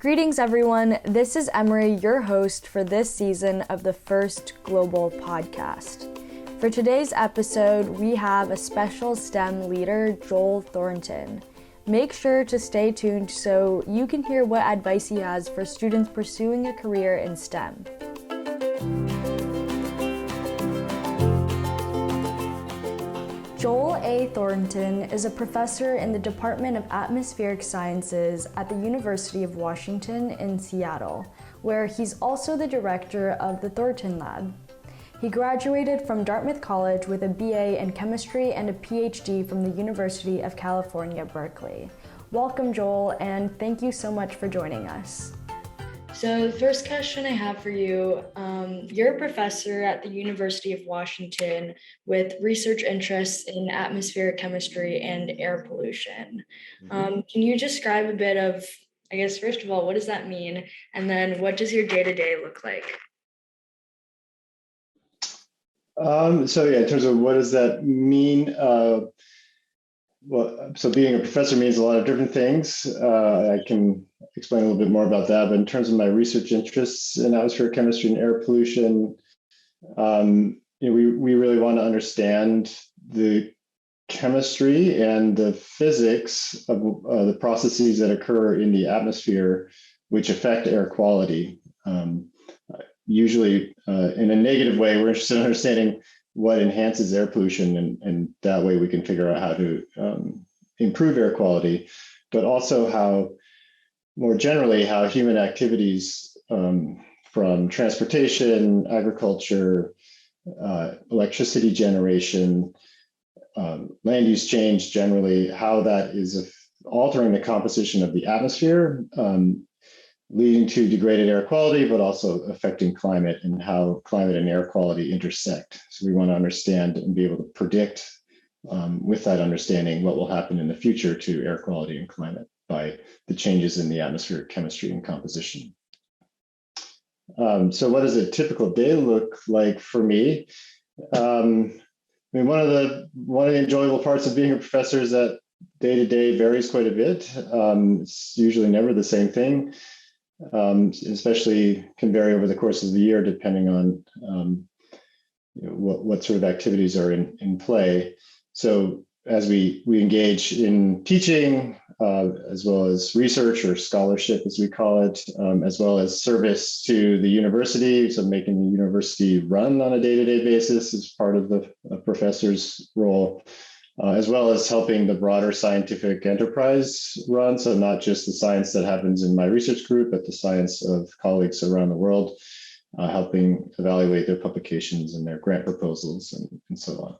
Greetings, everyone. This is Emery, your host for this season of the First Global Podcast. For today's episode, we have a special STEM leader, Joel Thornton. Make sure to stay tuned so you can hear what advice he has for students pursuing a career in STEM. Joel A. Thornton is a professor in the Department of Atmospheric Sciences at the University of Washington in Seattle, where he's also the director of the Thorton Lab. He graduated from Dartmouth College with a BA in chemistry and a PhD from the University of California, Berkeley. Welcome, Joel, and thank you so much for joining us. So the first question I have for you, you're a professor at the University of Washington with research interests in atmospheric chemistry and air pollution. Can you describe a bit of, I guess, first of all, what does that mean? And then what does your day-to-day look like? In terms of what does that mean? So being a professor means a lot of different things. I can explain a little bit more about that, but in terms of my research interests in atmospheric chemistry and air pollution, we really want to understand the chemistry and the physics of the processes that occur in the atmosphere, which affect air quality. Usually in a negative way, we're interested in understanding what enhances air pollution, and that way we can figure out how to improve air quality, but also how, more generally, how human activities from transportation, agriculture, electricity generation, land use change generally, how that is altering the composition of the atmosphere, leading to degraded air quality, but also affecting climate and how climate and air quality intersect. So we want to understand and be able to predict with that understanding what will happen in the future to air quality and climate by the changes in the atmospheric chemistry and composition. So what does a typical day look like for me? One of the enjoyable parts of being a professor is that day-to-day varies quite a bit. It's usually never the same thing. Especially can vary over the course of the year, depending on what sort of activities are in play. So as we engage in teaching, as well as research or scholarship, as we call it, as well as service to the university, so making the university run on a day-to-day basis is part of the professor's role. As well as helping the broader scientific enterprise run. So not just the science that happens in my research group, but the science of colleagues around the world, helping evaluate their publications and their grant proposals and so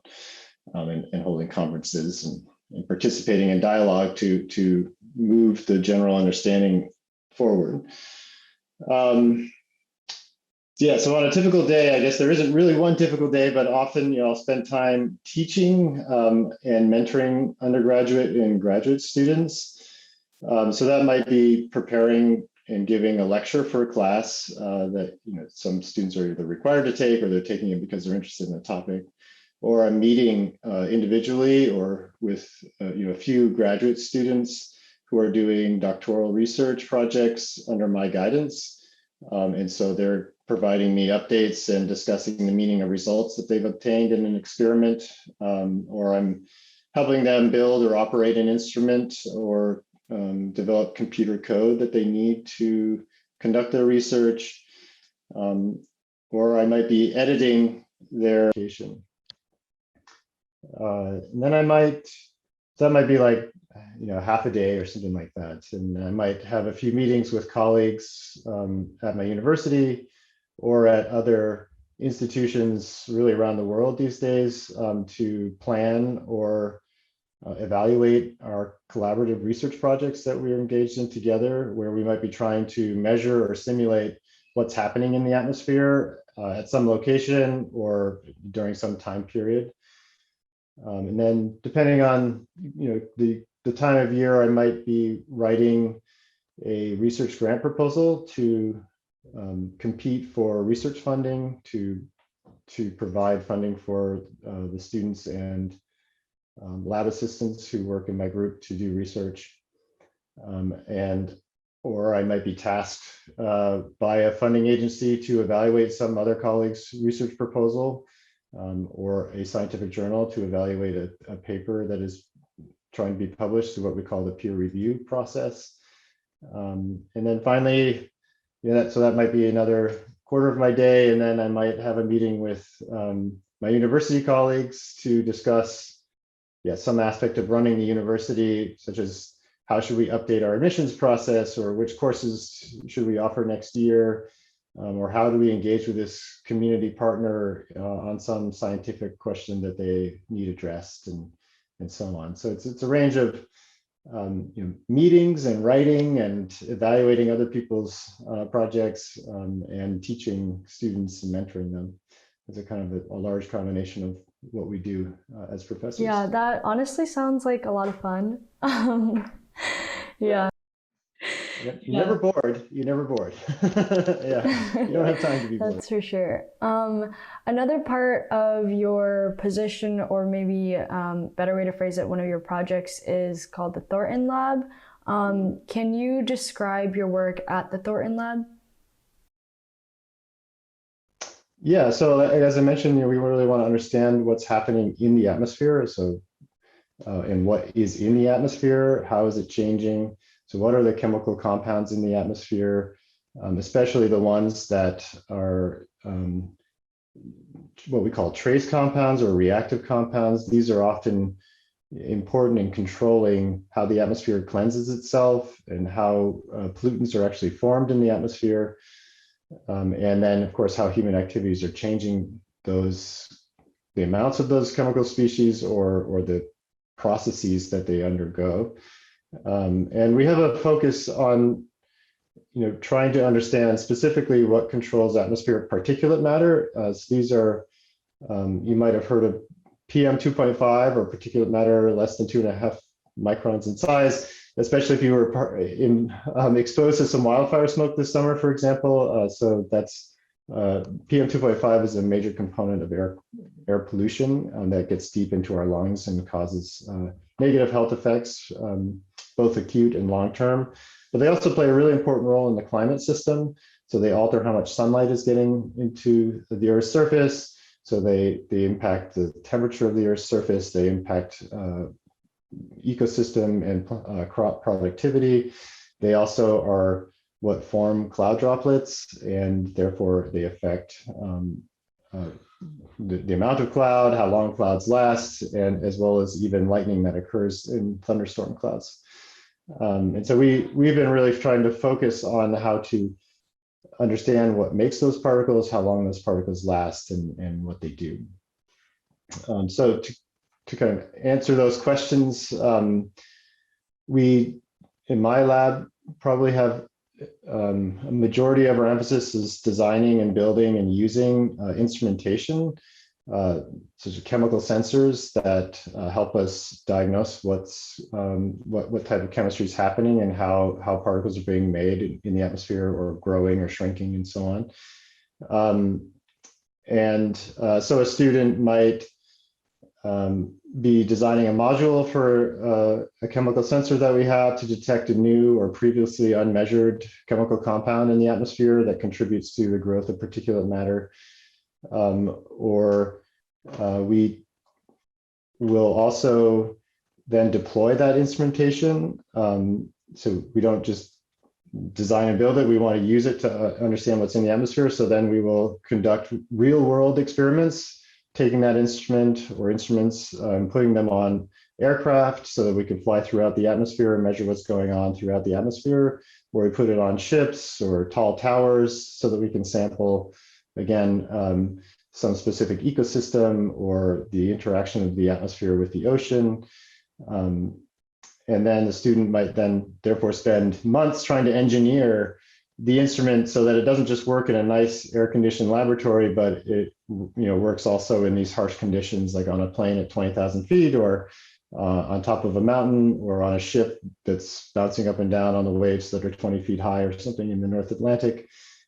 on, and holding conferences and participating in dialogue to move the general understanding forward. So on a typical day, I guess there isn't really one typical day, but often I'll spend time teaching and mentoring undergraduate and graduate students. So that might be preparing and giving a lecture for a class that some students are either required to take or they're taking it because they're interested in the topic, or I'm meeting individually or with a few graduate students who are doing doctoral research projects under my guidance. And so they're providing me updates and discussing the meaning of results that they've obtained in an experiment, or I'm helping them build or operate an instrument or develop computer code that they need to conduct their research, or I might be editing their application. And then that might be like half a day or something like that. And I might have a few meetings with colleagues at my university or at other institutions really around the world these days to plan or evaluate our collaborative research projects that we're engaged in together, where we might be trying to measure or simulate what's happening in the atmosphere at some location or during some time period. And then depending on the time of year, I might be writing a research grant proposal to compete for research funding to provide funding for the students and lab assistants who work in my group to do research. And or I might be tasked by a funding agency to evaluate some other colleague's research proposal, or a scientific journal to evaluate a paper that is trying to be published through what we call the peer review process. And then finally, so that might be another quarter of my day, and then I might have a meeting with my university colleagues to discuss some aspect of running the university, such as how should we update our admissions process, or which courses should we offer next year, or how do we engage with this community partner on some scientific question that they need addressed, and so on. So it's a range of meetings and writing and evaluating other people's projects, and teaching students and mentoring them. It's a kind of a large combination of what we do as professors. Yeah, that honestly sounds like a lot of fun. Yeah. You're never bored. You're never bored. Yeah, you don't have time to be bored. That's for sure. Another part of your position, or maybe better way to phrase it, one of your projects is called the Thornton Lab. Can you describe your work at the Thornton Lab? Yeah, so as I mentioned, we really want to understand what's happening in the atmosphere. So, and what is in the atmosphere, how is it changing? So what are the chemical compounds in the atmosphere, especially the ones that are what we call trace compounds or reactive compounds. These are often important in controlling how the atmosphere cleanses itself and how pollutants are actually formed in the atmosphere. And then, of course, how human activities are changing the amounts of those chemical species, or the processes that they undergo. And we have a focus on, trying to understand specifically what controls atmospheric particulate matter. So these are, you might have heard of PM 2.5, or particulate matter less than 2.5 microns in size, especially if you were exposed to some wildfire smoke this summer, for example. So that's PM 2.5 is a major component of air pollution that gets deep into our lungs and causes negative health effects, both acute and long-term. But they also play a really important role in the climate system. So they alter how much sunlight is getting into the Earth's surface. So they impact the temperature of the Earth's surface. They impact ecosystem and crop productivity. They also are what form cloud droplets, and therefore they affect the amount of cloud, how long clouds last, and as well as even lightning that occurs in thunderstorm clouds. And so we've been really trying to focus on how to understand what makes those particles, how long those particles last, and what they do. So to kind of answer those questions, we, in my lab, probably have a majority of our emphasis is designing and building and using instrumentation, such as chemical sensors that help us diagnose what type of chemistry is happening and how particles are being made in the atmosphere, or growing or shrinking, and so on. So a student might be designing a module for a chemical sensor that we have to detect a new or previously unmeasured chemical compound in the atmosphere that contributes to the growth of particulate matter. Or we will also then deploy that instrumentation. So we don't just design and build it, we want to use it to understand what's in the atmosphere. So then we will conduct real world experiments, taking that instrument or instruments and putting them on aircraft so that we can fly throughout the atmosphere and measure what's going on throughout the atmosphere, or we put it on ships or tall towers so that we can sample, again, some specific ecosystem or the interaction of the atmosphere with the ocean. And then the student might then therefore spend months trying to engineer the instrument so that it doesn't just work in a nice air-conditioned laboratory, but it works also in these harsh conditions, like on a plane at 20,000 feet, or on top of a mountain, or on a ship that's bouncing up and down on the waves that are 20 feet high or something in the North Atlantic,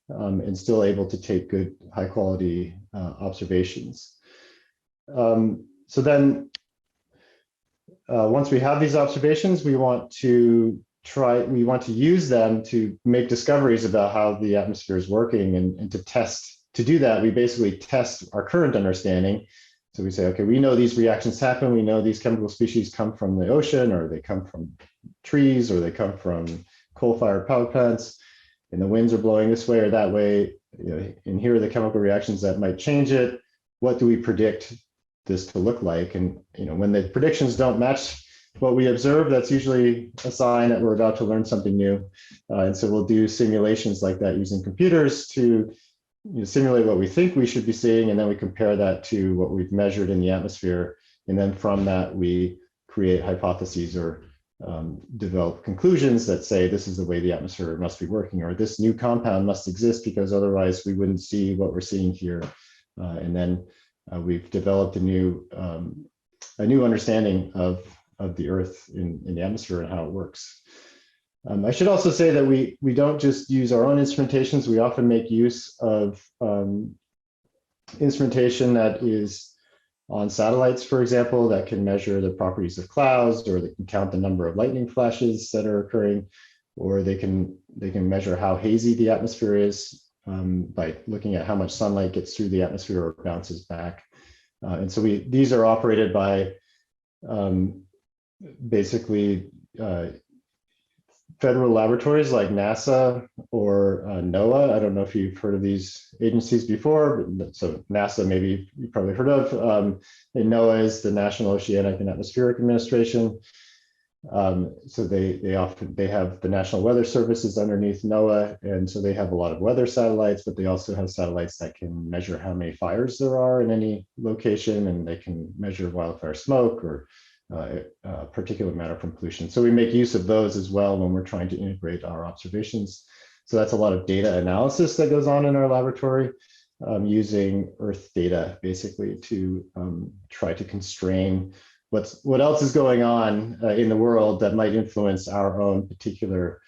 and still able to take good, high-quality observations. So then, once we have these observations, we want to we want to use them to make discoveries about how the atmosphere is working, and to do that, we basically test our current understanding. So we say, okay, we know these reactions happen. We know these chemical species come from the ocean, or they come from trees, or they come from coal-fired power plants, and the winds are blowing this way or that way. And here are the chemical reactions that might change it. What do we predict this to look like? And when the predictions don't match what we observe, that's usually a sign that we're about to learn something new. And so we'll do simulations like that using computers to simulate what we think we should be seeing, and then we compare that to what we've measured in the atmosphere. And then from that, we create hypotheses or develop conclusions that say this is the way the atmosphere must be working, or this new compound must exist because otherwise we wouldn't see what we're seeing here. And then we've developed a new understanding of the Earth in the atmosphere and how it works. I should also say that we don't just use our own instrumentations. We often make use of instrumentation that is on satellites, for example, that can measure the properties of clouds, or they can count the number of lightning flashes that are occurring, or they can measure how hazy the atmosphere is by looking at how much sunlight gets through the atmosphere or bounces back. And so these are operated by basically federal laboratories like NASA or NOAA. I don't know if you've heard of these agencies before. So NASA, maybe you've probably heard of. And NOAA is the National Oceanic and Atmospheric Administration. So they have the National Weather Services underneath NOAA, and so they have a lot of weather satellites, but they also have satellites that can measure how many fires there are in any location, and they can measure wildfire smoke or particulate matter from pollution. So we make use of those as well when we're trying to integrate our observations. So that's a lot of data analysis that goes on in our laboratory, using Earth data basically to try to constrain what else is going on in the world that might influence our own particular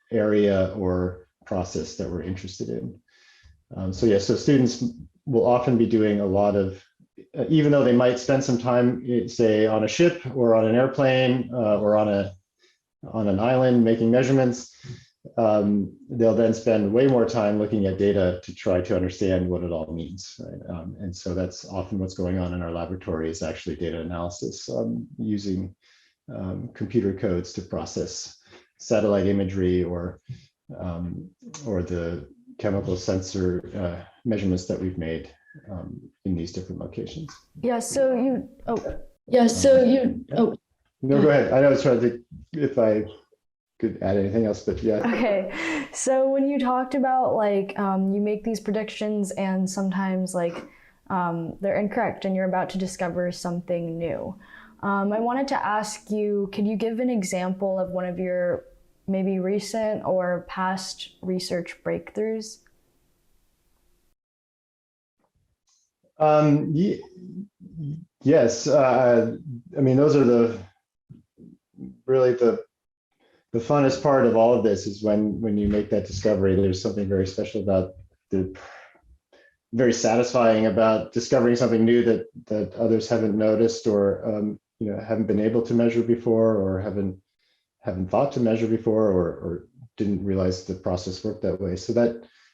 area or process that we're interested in. So students will often be doing a lot of, even though they might spend some time, say, on a ship or on an airplane or on an island making measurements, they'll then spend way more time looking at data to try to understand what it all means. Right? And so that's often what's going on in our laboratory, is actually data analysis using computer codes to process satellite imagery or the chemical sensor measurements that we've made in these different locations. Yeah, so you, No, go ahead. I was trying to think if I could add anything else, but yeah. Okay, so when you talked about you make these predictions and sometimes they're incorrect and you're about to discover something new. I wanted to ask you, could you give an example of one of your maybe recent or past research breakthroughs? Yes. I mean, those are really the funnest part of all of this, is when you make that discovery. There's something very special about very satisfying about discovering something new that others haven't noticed, or haven't been able to measure before, or haven't thought to measure before, or didn't realize the process worked that way. So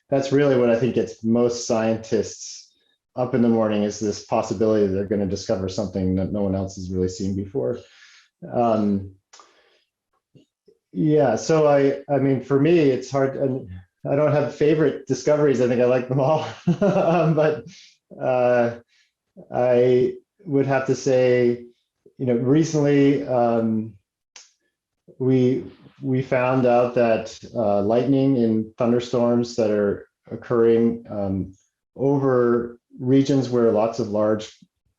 that's really what I think gets most scientists up in the morning, is this possibility that they're going to discover something that no one else has really seen before. Yeah, so I mean, for me, it's hard, and I don't have favorite discoveries. I think I like them all. But I would have to say, recently we found out that lightning in thunderstorms that are occurring over regions where lots of large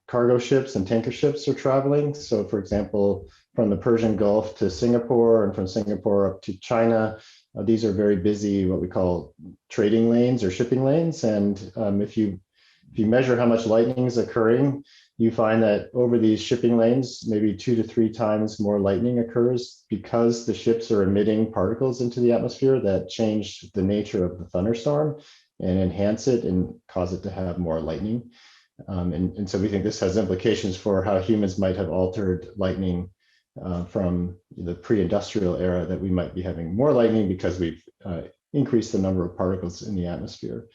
cargo ships and tanker ships are traveling. So, for example, from the Persian Gulf to Singapore, and from Singapore up to China, these are very busy, what we call trading lanes or shipping lanes. And if you measure how much lightning is occurring, you find that over these shipping lanes, maybe 2 to 3 times more lightning occurs, because the ships are emitting particles into the atmosphere that change the nature of the thunderstorm and enhance it and cause it to have more lightning. And so we think this has implications for how humans might have altered lightning from the pre-industrial era that we might be having more lightning because we've increased the number of particles in the atmosphere.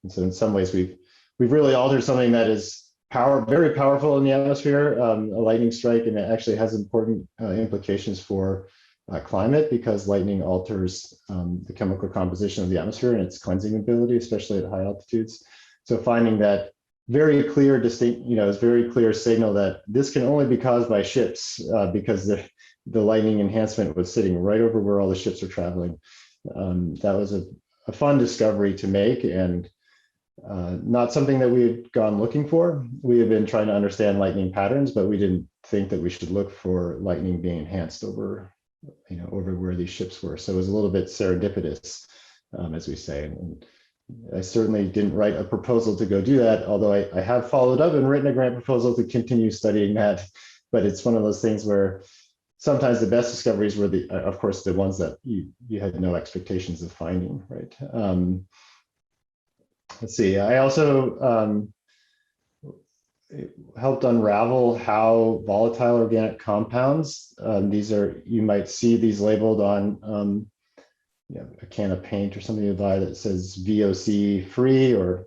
And so in some ways, we've really altered something that is very powerful in the atmosphere, a lightning strike, and it actually has important implications for climate because lightning alters the chemical composition of the atmosphere and its cleansing ability, especially at high altitudes. So finding that very clear, distinct, is very clear signal that this can only be caused by ships because the lightning enhancement was sitting right over where all the ships are traveling. That was a fun discovery to make, and not something that we had gone looking for. We had been trying to understand lightning patterns, but we didn't think that we should look for lightning being enhanced over where these ships were. So it was a little bit serendipitous, as we say. And I certainly didn't write a proposal to go do that, although I have followed up and written a grant proposal to continue studying that. But it's one of those things where sometimes the best discoveries were of course, the ones that you had no expectations of finding, right? Let's see, I also helped unravel how volatile organic compounds, you might see these labeled on a can of paint or something you buy that says VOC free, or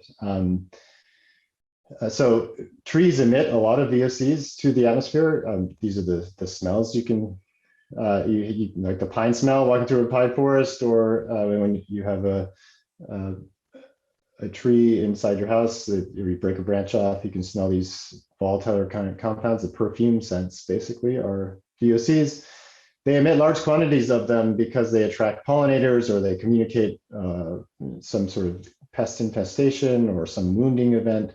so trees emit a lot of VOCs to the atmosphere. These are the smells you can, you like the pine smell walking through a pine forest, or when you have a tree inside your house that you break a branch off, you can smell these volatile organic compounds. The perfume scents basically are VOCs. They emit large quantities of them because they attract pollinators, or they communicate some sort of pest infestation or some wounding event.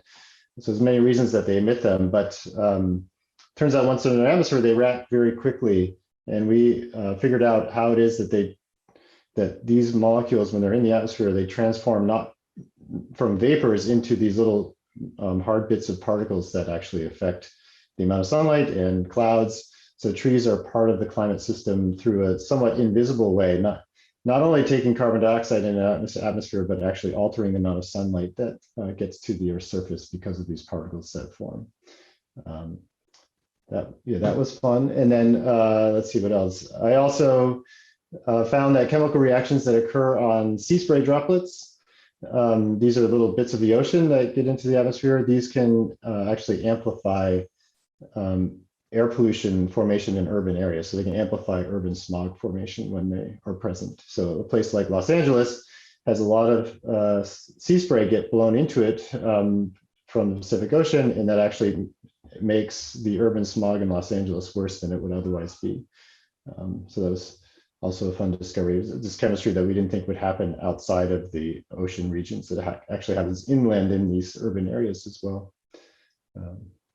So there's many reasons that they emit them, but turns out once they're in the atmosphere, they react very quickly. And we figured out how it is that these molecules, when they're in the atmosphere, they transform not from vapors into these little hard bits of particles that actually affect the amount of sunlight and clouds. So trees are part of the climate system through a somewhat invisible way, not only taking carbon dioxide in the atmosphere, but actually altering the amount of sunlight that gets to the Earth's surface because of these particles that form. That was fun. And then let's see what else. I also found that chemical reactions that occur on sea spray droplets, these are little bits of the ocean that get into the atmosphere. These can actually amplify air pollution formation in urban areas. So they can amplify urban smog formation when they are present. So a place like Los Angeles has a lot of sea spray get blown into it from the Pacific Ocean, and that actually makes the urban smog in Los Angeles worse than it would otherwise be. So that was also a fun discovery. This chemistry that we didn't think would happen outside of the ocean regions, that actually happens inland in these urban areas as well.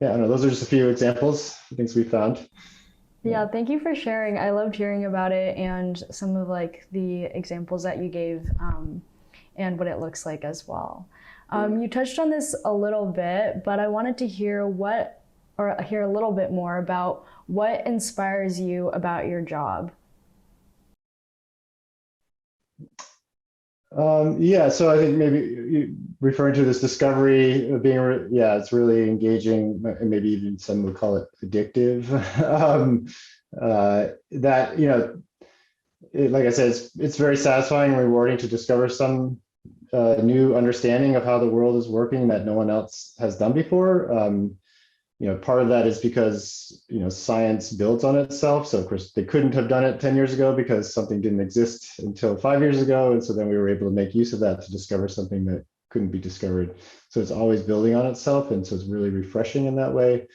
Yeah, I don't know, those are just a few examples of things we found. Yeah, thank you for sharing. I loved hearing about it and some of like the examples that you gave and what it looks like as well. You touched on this a little bit, but I wanted to hear hear a little bit more about what inspires you about your job. Yeah, so I think maybe referring to this discovery of being, it's really engaging, and maybe even some would call it addictive. Like I said, it's very satisfying and rewarding to discover some new understanding of how the world is working that no one else has done before. Part of that is because, science builds on itself. So of course they couldn't have done it 10 years ago because something didn't exist until 5 years ago. And so then we were able to make use of that to discover something that couldn't be discovered. So it's always building on itself. And so it's really refreshing in that way.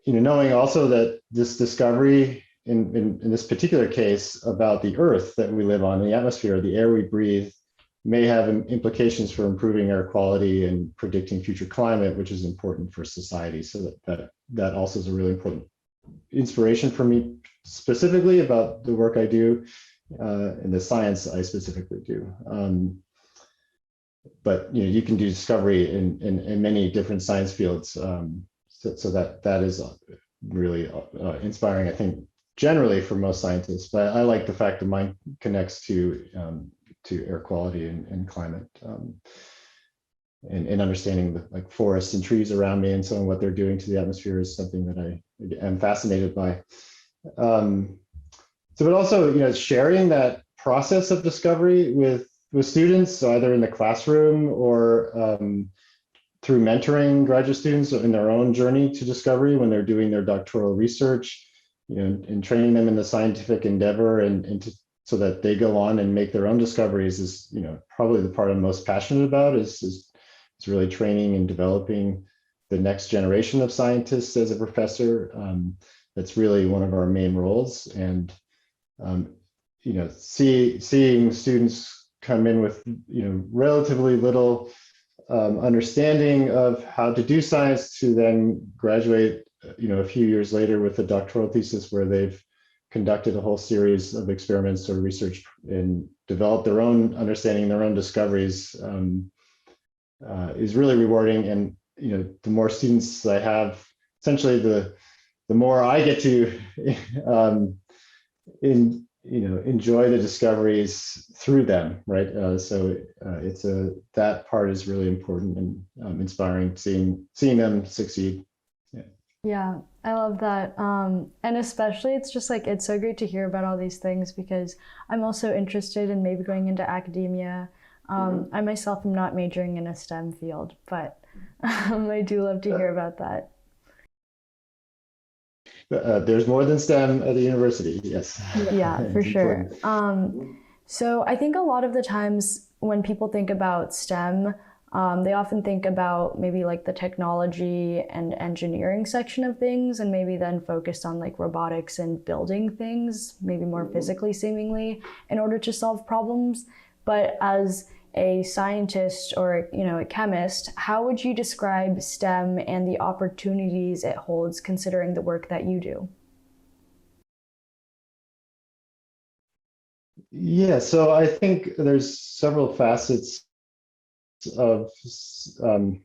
Knowing also that this discovery in this particular case about the Earth that we live on, the atmosphere, the air we breathe, may have implications for improving air quality and predicting future climate, which is important for society. So that also is a really important inspiration for me specifically about the work I do and the science I specifically do. But you can do discovery in many different science fields. So that is really inspiring, I think, generally for most scientists. But I like the fact that mine connects to air quality and climate. and understanding the like forests and trees around me and so on, what they're doing to the atmosphere is something that I am fascinated by. So, but also, sharing that process of discovery with students, so either in the classroom or through mentoring graduate students in their own journey to discovery when they're doing their doctoral research, and training them in the scientific endeavor so that they go on and make their own discoveries is, probably the part I'm most passionate about is really training and developing the next generation of scientists as a professor. That's really one of our main roles. And, seeing students come in with, relatively little understanding of how to do science to then graduate, a few years later with a doctoral thesis where they've conducted a whole series of experiments or research and developed their own understanding, their own discoveries, is really rewarding. And the more students I have, essentially the more I get to enjoy the discoveries through them, right? So that part is really important and inspiring, seeing them succeed. Yeah, I love that. And especially it's just like, it's so great to hear about all these things because I'm also interested in maybe going into academia. I myself am not majoring in a STEM field, but I do love to hear about that. There's more than STEM at the university, yes. Yeah, for sure. So I think a lot of the times when people think about STEM, they often think about maybe like the technology and engineering section of things, and maybe then focused on like robotics and building things, maybe more physically seemingly, in order to solve problems. But as a scientist or a chemist, how would you describe STEM and the opportunities it holds considering the work that you do? Yeah, so I think there's several facets of STEM,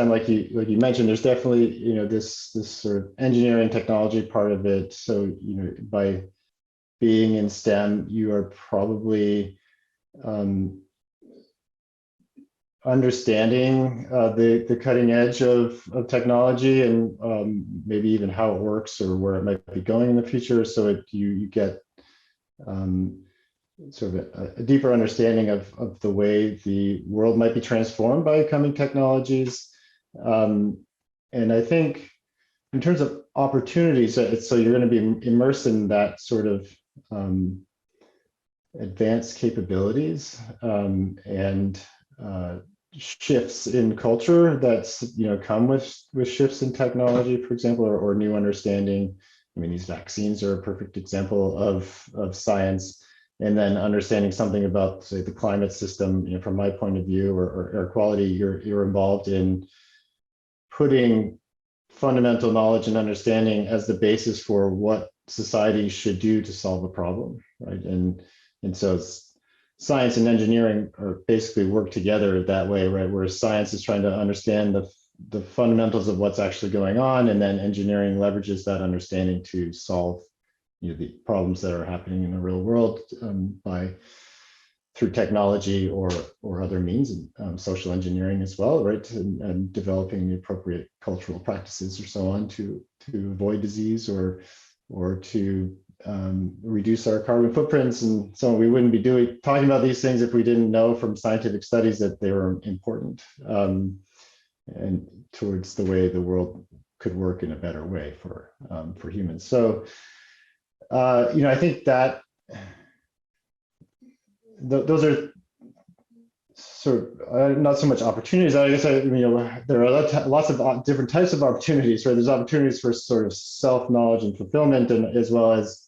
like you mentioned. There's definitely this sort of engineering technology part of it. So by being in STEM, you are probably understanding the cutting edge of technology and maybe even how it works or where it might be going in the future. So you get sort of a deeper understanding of the way the world might be transformed by coming technologies. And I think in terms of opportunities, so you're going to be immersed in that sort of advanced capabilities and shifts in culture that's come with shifts in technology, for example, or new understanding. I mean, these vaccines are a perfect example of science. And then understanding something about, say, the climate system, from my point of view, or air quality, you're involved in putting fundamental knowledge and understanding as the basis for what society should do to solve a problem, right? And so science and engineering are basically work together that way, right? Where science is trying to understand the fundamentals of what's actually going on, and then engineering leverages that understanding to solve the problems that are happening in the real world through technology or other means, and social engineering as well, right? And developing the appropriate cultural practices or so on to avoid disease or to reduce our carbon footprints and so on. We wouldn't be talking about these things if we didn't know from scientific studies that they were important and towards the way the world could work in a better way for humans. So I think that those are sort of not so much opportunities. I guess there are lots of different types of opportunities, right? There's opportunities for sort of self-knowledge and fulfillment, and as well as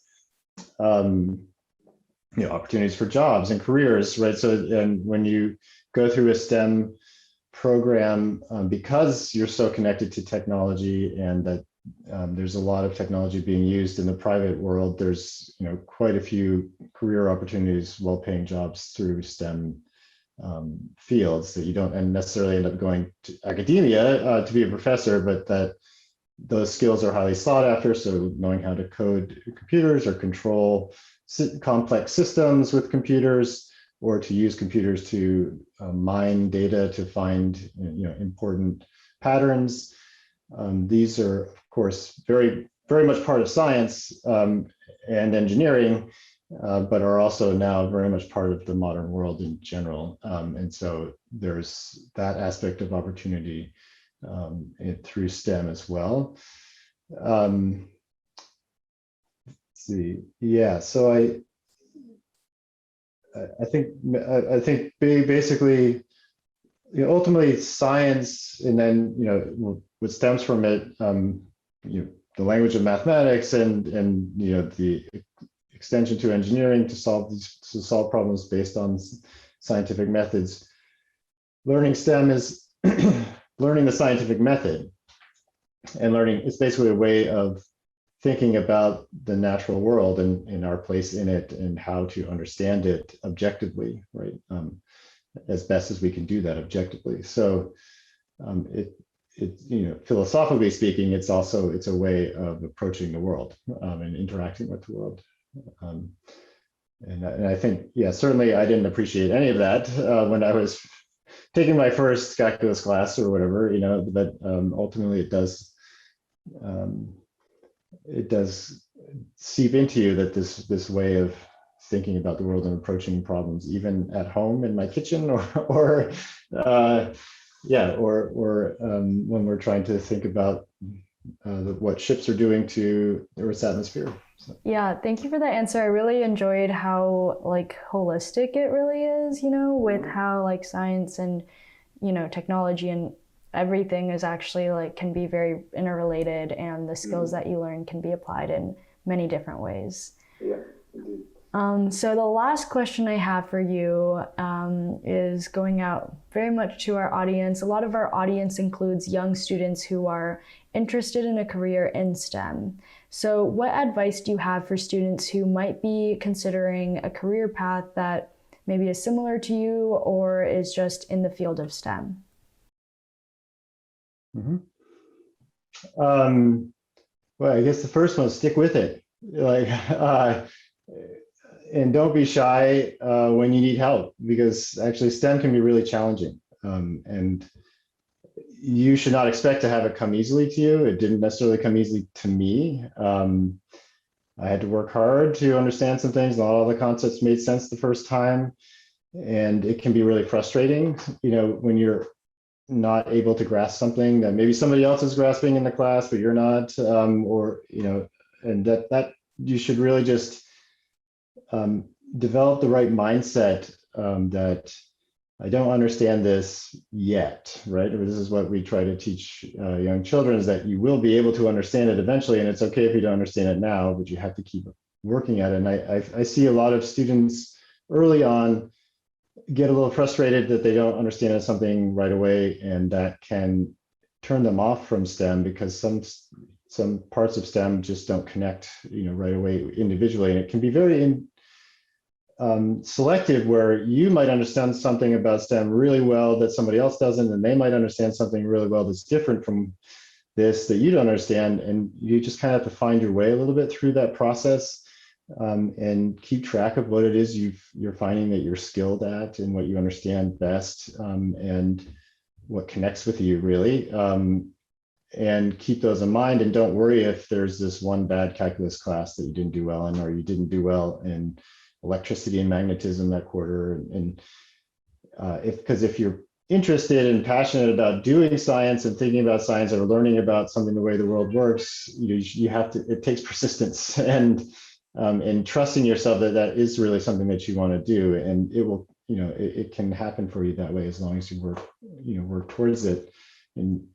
opportunities for jobs and careers, right? So, and when you go through a STEM program, because you're so connected to technology and that there's a lot of technology being used in the private world, there's quite a few career opportunities, well-paying jobs through STEM fields that you don't necessarily end up going to academia to be a professor, but that those skills are highly sought after. So knowing how to code computers or control complex systems with computers, or to use computers to mine data to find important patterns. These are, of course, very, very much part of science and engineering, but are also now very much part of the modern world in general. And so there's that aspect of opportunity through STEM as well. Let's see, yeah. So I think basically, ultimately science, and then what stems from it, the language of mathematics and the extension to engineering to solve problems based on scientific methods. Learning STEM is learning the scientific method, and learning is basically a way of thinking about the natural world and our place in it and how to understand it objectively, right? As best as we can do that objectively. So philosophically speaking, it's a way of approaching the world and interacting with the world. And I think, yeah, certainly I didn't appreciate any of that when I was taking my first calculus class or whatever, but ultimately it does seep into you that this way of thinking about the world and approaching problems, even at home in my kitchen, or when we're trying to think about what ships are doing to the Earth's atmosphere. So. Yeah, thank you for that answer. I really enjoyed how holistic it really is, with how science and technology and everything is actually can be very interrelated, and the skills that you learn can be applied in many different ways. Yeah, indeed. So the last question I have for you is going out very much to our audience. A lot of our audience includes young students who are interested in a career in STEM. So what advice do you have for students who might be considering a career path that maybe is similar to you or is just in the field of STEM? Mm-hmm. Well, I guess the first one, stick with it. And don't be shy when you need help, because actually STEM can be really challenging. And you should not expect to have it come easily to you. It didn't necessarily come easily to me. I had to work hard to understand some things. Not all the concepts made sense the first time. And it can be really frustrating, when you're not able to grasp something that maybe somebody else is grasping in the class, but you're not, and that you should really just develop the right mindset that I don't understand this yet, right? Or this is what we try to teach young children, is that you will be able to understand it eventually, and it's okay if you don't understand it now, but you have to keep working at it. And I see a lot of students early on get a little frustrated that they don't understand something right away, and that can turn them off from STEM, because some parts of STEM just don't connect, right away individually, and it can be very selective, where you might understand something about STEM really well that somebody else doesn't, and they might understand something really well that's different from this that you don't understand, and you just kind of have to find your way a little bit through that process. And keep track of what it is you're finding that you're skilled at and what you understand best, and what connects with you really. And keep those in mind, and don't worry if there's this one bad calculus class that you didn't do well in, or you didn't do well in electricity and magnetism that quarter. And because if you're interested and passionate about doing science and thinking about science or learning about something, the way the world works, you have to, it takes persistence and trusting yourself that is really something that you want to do, and it will, it can happen for you that way, as long as you work towards it and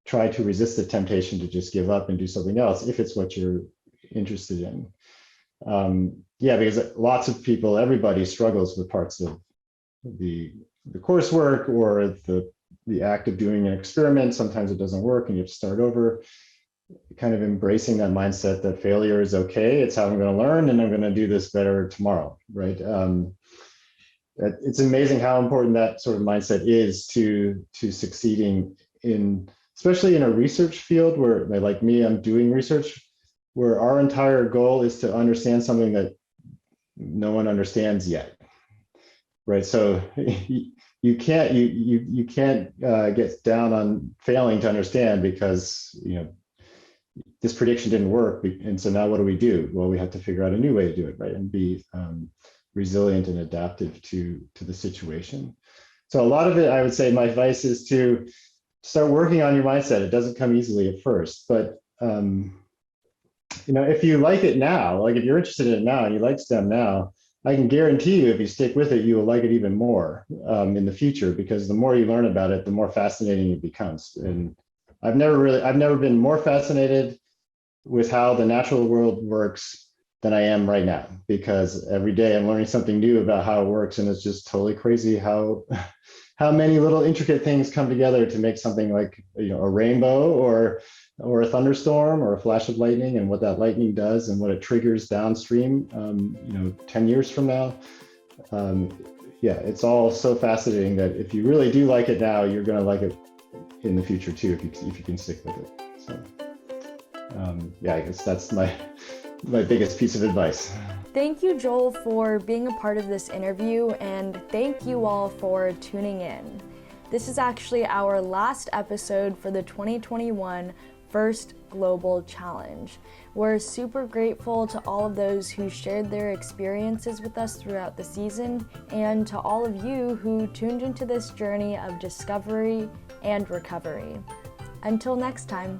try to resist the temptation to just give up and do something else if it's what you're interested in. Because lots of people, everybody struggles with parts of the coursework or the act of doing an experiment. Sometimes it doesn't work and you have to start over. Kind of embracing that mindset that failure is okay. It's how I'm going to learn, and I'm going to do this better tomorrow, right? It's amazing how important that sort of mindset is to succeeding in, especially in a research field where, like me, I'm doing research, where our entire goal is to understand something that no one understands yet. right? So you can't get down on failing to understand because this prediction didn't work, and so now what do we do? Well, we have to figure out a new way to do it, right, and be resilient and adaptive to the situation. So a lot of it, I would say, my advice is to start working on your mindset. It doesn't come easily at first, but if you like it now, like if you're interested in it now and you like STEM now, I can guarantee you if you stick with it, you will like it even more in the future, because the more you learn about it, the more fascinating it becomes. And I've never been more fascinated with how the natural world works than I am right now, because every day I'm learning something new about how it works, and it's just totally crazy how many little intricate things come together to make something like a rainbow or a thunderstorm or a flash of lightning, and what that lightning does and what it triggers downstream 10 years from now. It's all so fascinating that if you really do like it now, you're going to like it in the future too, if you can stick with it. So I guess that's my biggest piece of advice. Thank you, Joel, for being a part of this interview, and thank you all for tuning in. This is actually our last episode for the 2021 First Global Challenge. We're super grateful to all of those who shared their experiences with us throughout the season, and to all of you who tuned into this journey of discovery and recovery. Until next time.